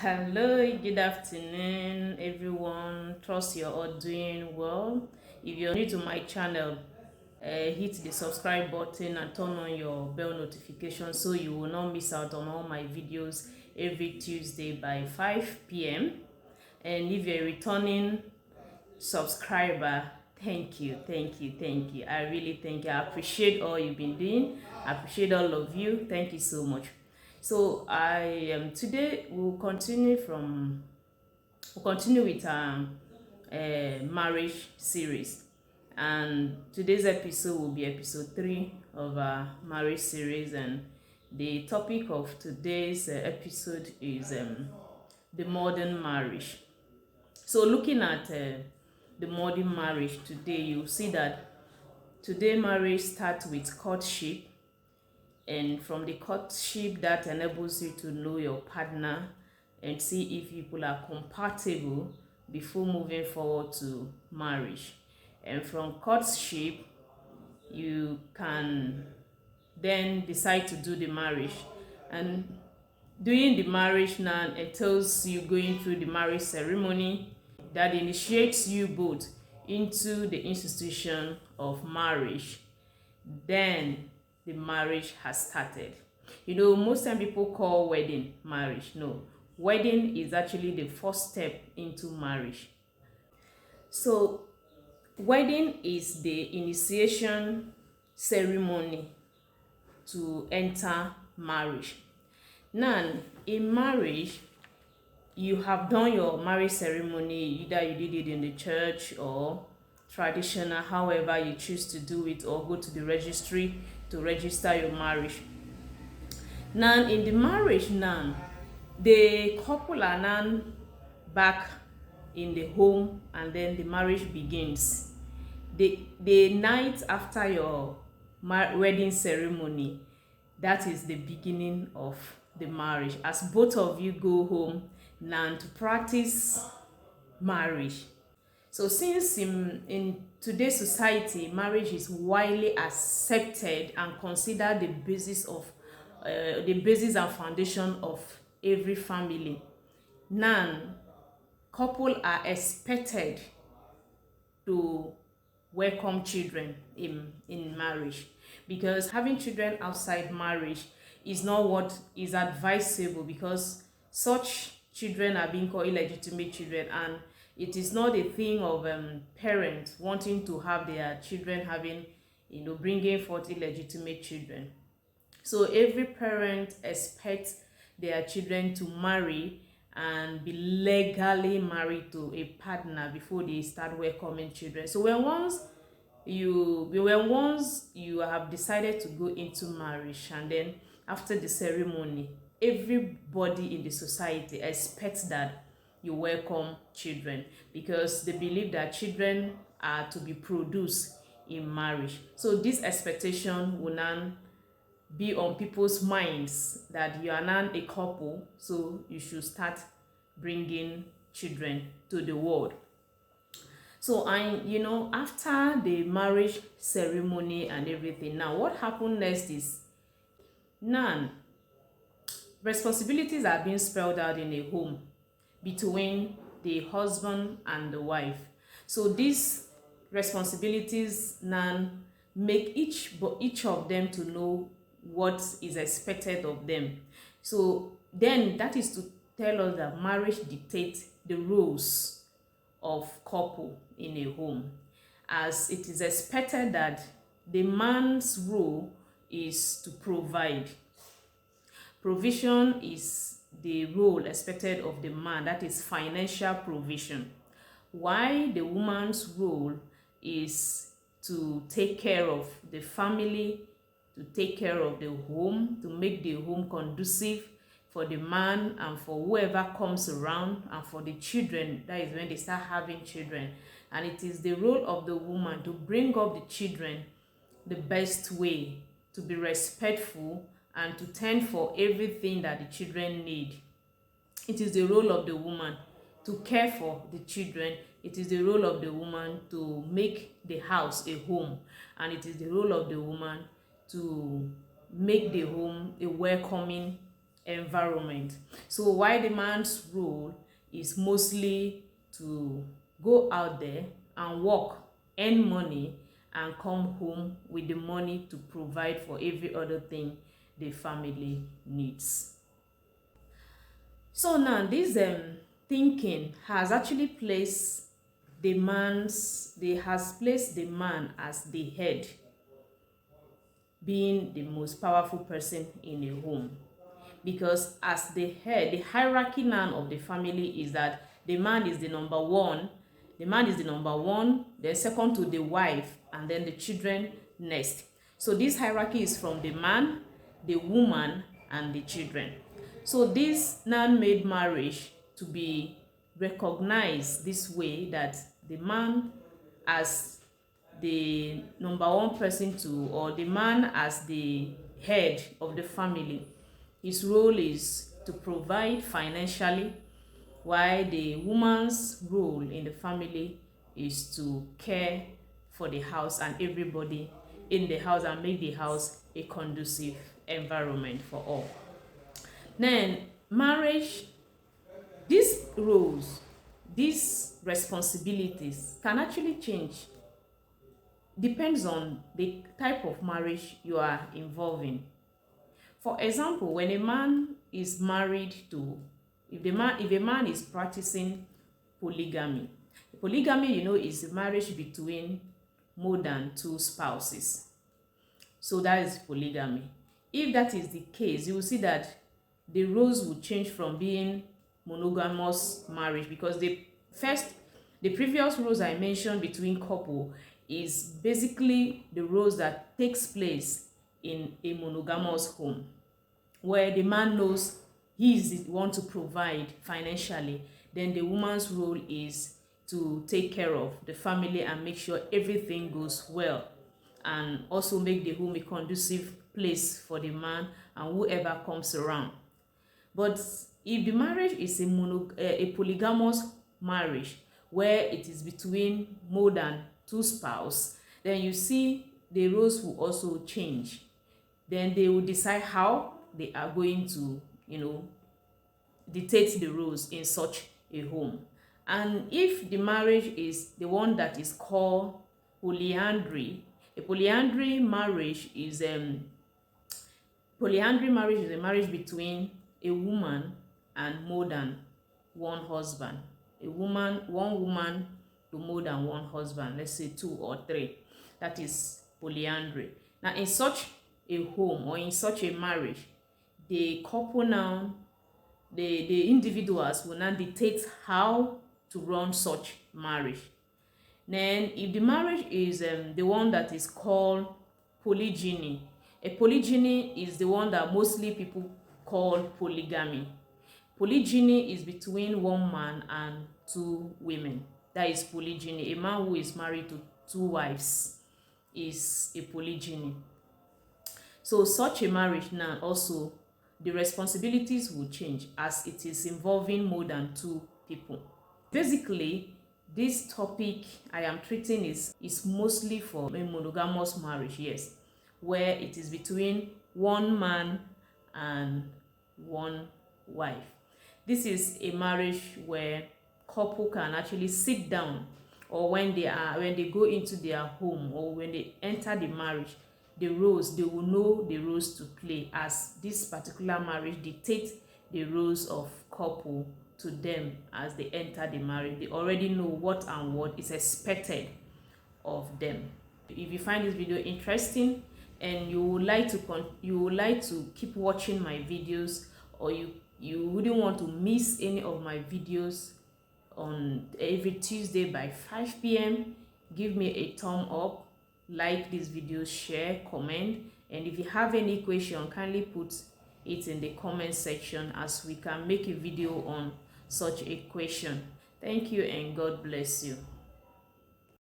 Hello, good afternoon, everyone. Trust you're all doing well. If you're new to my channel, hit the subscribe button and turn on your bell notification so you will not miss out on all my videos every Tuesday by 5 p.m. And if you're a returning subscriber, thank you. I really thank you. I appreciate all you've been doing. I appreciate all of you. Thank you so much. So today we'll continue with marriage series, and today's episode will be episode 3 of our marriage series, and the topic of today's episode is the modern marriage. So looking at the modern marriage today, you see that today marriage starts with courtship, and from the courtship that enables you to know your partner and see if people are compatible before moving forward to marriage. And from courtship, you can then decide to do the marriage. And doing the marriage now entails you going through the marriage ceremony that initiates you both into the institution of marriage. Then the marriage has started. Most time people call wedding marriage. No, wedding is actually the first step into marriage. So wedding is the initiation ceremony to enter marriage. Now, in marriage, you have done your marriage ceremony. Either you did it in the church or traditional, however you choose to do it, or go to the registry to register your marriage. Now, in the marriage now, the couple are now back in the home, and then the marriage begins. The night after your wedding ceremony, that is the beginning of the marriage, as both of you go home now to practice marriage. So since in today's society, marriage is widely accepted and considered the basis and foundation of every family. Now, couple are expected to welcome children in marriage, because having children outside marriage is not what is advisable, because such children are being called illegitimate children, and it is not a thing of parents wanting to have their children bringing forth illegitimate children. So every parent expects their children to marry and be legally married to a partner before they start welcoming children. So once you have decided to go into marriage, and then after the ceremony, everybody in the society expects that you welcome children, because they believe that children are to be produced in marriage. So this expectation will now be on people's minds, that you are now a couple, so you should start bringing children to the world. So after the marriage ceremony and everything, now what happened next is, now responsibilities are being spelled out in a home between the husband and the wife. So these responsibilities now make each of them to know what is expected of them. So then that is to tell us that marriage dictates the rules of couple in a home, as it is expected that the man's role is to provide. Provision is the role expected of the man, that is financial provision. While the woman's role is to take care of the family, to take care of the home, to make the home conducive for the man and for whoever comes around, and for the children. That is when they start having children. And it is the role of the woman to bring up the children the best way, to be respectful, and to tend for everything that the children need. It is the role of the woman to care for the children. It is the role of the woman to make the house a home, and it is the role of the woman to make the home a welcoming environment. So while the man's role is mostly to go out there and work, earn money, and come home with the money to provide for every other thing the family needs. So now this thinking has actually placed has placed the man as the head, being the most powerful person in a home. Because as the head, the hierarchy now of the family is that the man is the number one. The man is the number one, then second to the wife, and then the children next. So this hierarchy is from the man, the woman, and the children. So this now made marriage to be recognized this way, that the man as the number one person to, or the man as the head of the family, his role is to provide financially, while the woman's role in the family is to care for the house and everybody in the house and make the house a conducive environment for all. Then marriage, these roles, these responsibilities can actually change. Depends on the type of marriage you are involved in. For example, when a man is married to, if a man is practicing polygamy, is a marriage between more than two spouses. So that is polygamy. If that is the case, you will see that the roles will change from being monogamous marriage, because the previous roles I mentioned between couple is basically the roles that takes place in a monogamous home, where the man knows he is the one to provide financially. Then the woman's role is to take care of the family and make sure everything goes well, and also make the home a conducive place for the man and whoever comes around. But if the marriage is a polygamous marriage, where it is between more than two spouses, then you see the roles will also change. Then they will decide how they are going to, dictate the rules in such a home. And if the marriage is the one that is called polyandry, a polyandry marriage is a marriage between a woman and more than one husband. One woman to more than one husband, let's say 2 or 3. That is polyandry. Now, in such a home or in such a marriage, the couple now, the individuals will now dictate how to run such marriage. Then, if the marriage is the one that is called polygyny, a polygyny is the one that mostly people call polygamy. Polygyny is between one man and 2 women. That is polygyny. A man who is married to 2 wives is a polygyny. So such a marriage now, also the responsibilities will change, as it is involving more than 2 people. Basically, this topic I am treating is mostly for a monogamous marriage, yes, where it is between one man and one wife. This is a marriage where couple can actually sit down, or when they go into their home, or when they enter the marriage, they will know the roles to play, as this particular marriage dictates the roles of couple to them as they enter the marriage. They already know what is expected of them. If you find this video interesting and you would like to keep watching my videos, or you wouldn't want to miss any of my videos on every Tuesday by 5 p.m., give me a thumb up, like this video, share, comment, and if you have any question, kindly put it in the comment section, as we can make a video on such a question. Thank you and God bless you.